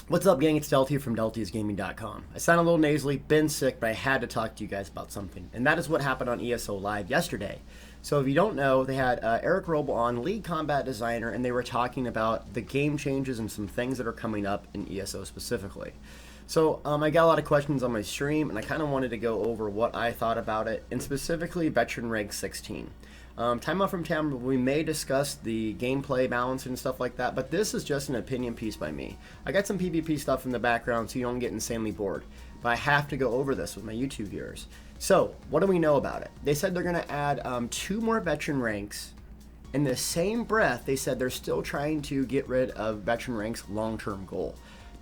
What's up, gang? It's Delty from Delty'sGaming.com. I sound a little nasally, been sick, but I had to talk to you guys about something. And that is what happened on ESO Live yesterday. So if you don't know, they had Eric Roble on, lead combat designer, and they were talking about the game changes and some things that are coming up in ESO specifically. So I got a lot of questions on my stream, and I kind of wanted to go over what I thought about it, and specifically Veteran Rank 16. Time out from time, we may discuss the gameplay balance and stuff like that, but this is just an opinion piece by me. I got some PvP stuff in the background so you don't get insanely bored, but I have to go over this with my YouTube viewers. So, what do we know about it? They said they're going to add 2 more veteran ranks. In the same breath, they said they're still trying to get rid of veteran ranks' long-term goal.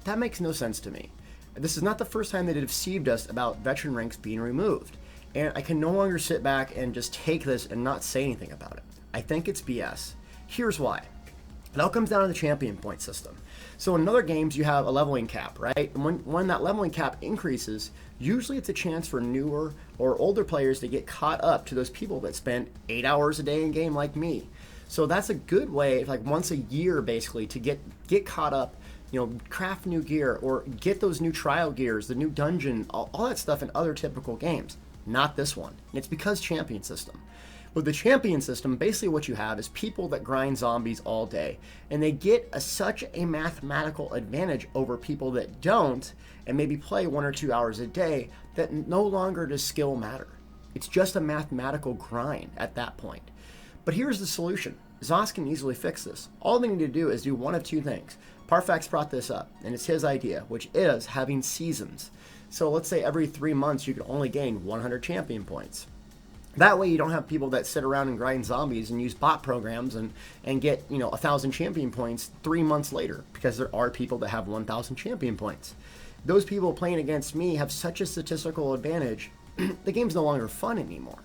That makes no sense to me. This is not the first time they deceived us about veteran ranks being removed. And I can no longer sit back and just take this and not say anything about it. I think it's BS. Here's why. It all comes down to the champion point system. So in other games, you have a leveling cap, right? And when that leveling cap increases, usually it's a chance for newer or older players to get caught up to those people that spend 8 hours a day in game like me. So that's a good way, like once a year basically, to get caught up, craft new gear or get those new trial gears, the new dungeon, all that stuff in other typical games. Not this one. And it's because champion system. With the champion system, basically what you have is people that grind zombies all day, and they get such a mathematical advantage over people that don't and maybe play 1 or 2 hours a day that no longer does skill matter. It's just a mathematical grind at that point. But here's the solution. Zos can easily fix this. All they need to do is do one of 2 things. Parfax brought this up, and it's his idea, which is having seasons. So let's say every 3 months you can only gain 100 champion points. That way you don't have people that sit around and grind zombies and use bot programs and get 1,000 champion points 3 months later, because there are people that have 1,000 champion points. Those people playing against me have such a statistical advantage, the game's no longer fun anymore.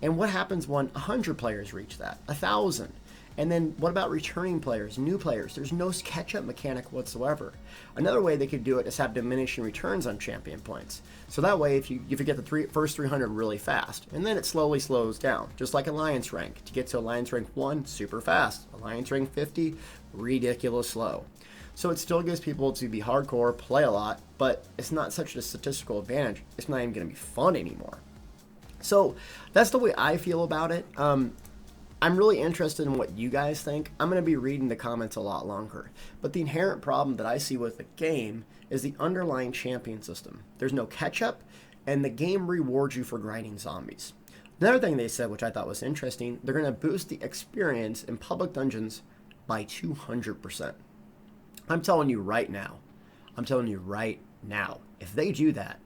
And what happens when 100 players reach that? 1,000? And then what about returning players, new players? There's no catch-up mechanic whatsoever. Another way they could do it is have diminishing returns on champion points. So that way, if you get the first 300 really fast, and then it slowly slows down, just like Alliance rank. To get to Alliance rank 1, super fast. Alliance rank 50, ridiculous slow. So it still gives people to be hardcore, play a lot, but it's not such a statistical advantage. It's not even going to be fun anymore. So that's the way I feel about it. I'm really interested in what you guys think. I'm going to be reading the comments a lot longer. But the inherent problem that I see with the game is the underlying champion system. There's no catch-up, and the game rewards you for grinding zombies. Another thing they said, which I thought was interesting, they're going to boost the experience in public dungeons by 200%. I'm telling you right now, if they do that,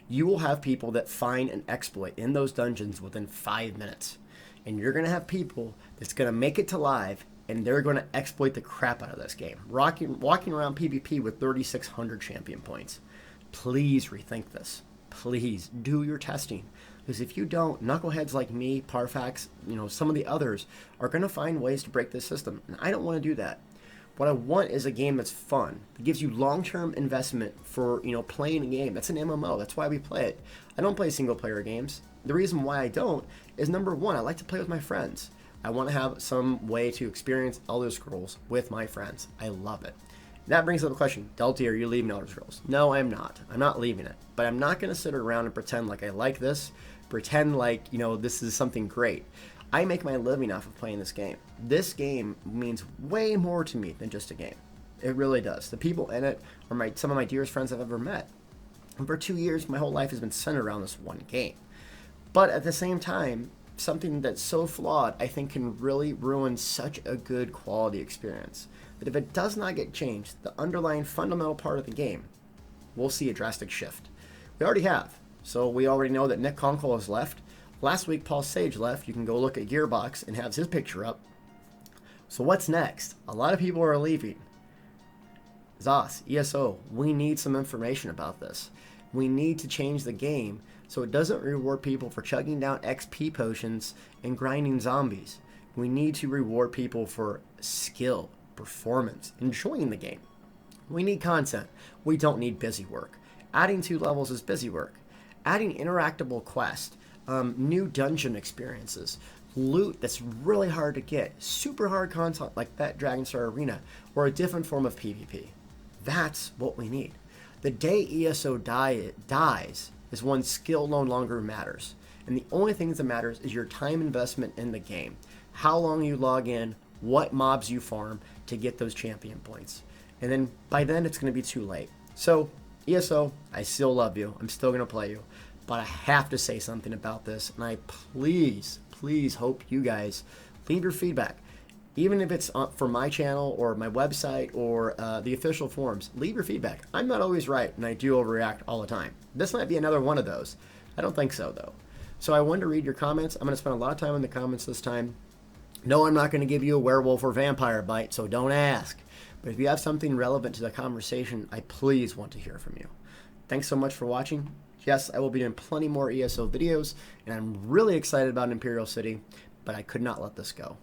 you will have people that find an exploit in those dungeons within 5 minutes. And you're going to have people that's going to make it to live, and they're going to exploit the crap out of this game. Walking around PvP with 3,600 champion points. Please rethink this. Please do your testing. Because if you don't, knuckleheads like me, Parfax, some of the others are going to find ways to break this system. And I don't want to do that. What I want is a game that's fun, that gives you long-term investment for, playing a game. That's an MMO. That's why we play it. I don't play single-player games. The reason why I don't is, number one, I like to play with my friends. I want to have some way to experience Elder Scrolls with my friends. I love it. That brings up the question, Delty, are you leaving Elder Scrolls? No, I'm not. I'm not leaving it. But I'm not going to sit around and pretend like I like this, pretend like, this is something great. I make my living off of playing this game. This game means way more to me than just a game. It really does. The people in it are some of my dearest friends I've ever met. And for 2 years, my whole life has been centered around this one game. But at the same time, something that's so flawed, I think can really ruin such a good quality experience. That if it does not get changed, the underlying fundamental part of the game, we'll see a drastic shift. We already have. So we already know that Nick Conkle has left. Last week, Paul Sage left. You can go look at Gearbox and have his picture up. So what's next? A lot of people are leaving. Zos, ESO, we need some information about this. We need to change the game so it doesn't reward people for chugging down XP potions and grinding zombies. We need to reward people for skill, performance, enjoying the game. We need content. We don't need busy work. Adding 2 levels is busy work. Adding interactable quests, new dungeon experiences, loot that's really hard to get, super hard content like that Dragonstar Arena, or a different form of PvP. That's what we need. The day ESO dies is when skill no longer matters. And the only thing that matters is your time investment in the game. How long you log in, what mobs you farm to get those champion points. And then by then it's going to be too late. So ESO, I still love you. I'm still going to play you. But I have to say something about this. And I please hope you guys leave your feedback. Even if it's for my channel or my website or the official forums, leave your feedback. I'm not always right, and I do overreact all the time. This might be another one of those. I don't think so, though. So I wanted to read your comments. I'm going to spend a lot of time in the comments this time. No, I'm not going to give you a werewolf or vampire bite, so don't ask. But if you have something relevant to the conversation, I please want to hear from you. Thanks so much for watching. Yes, I will be doing plenty more ESO videos, and I'm really excited about Imperial City, but I could not let this go.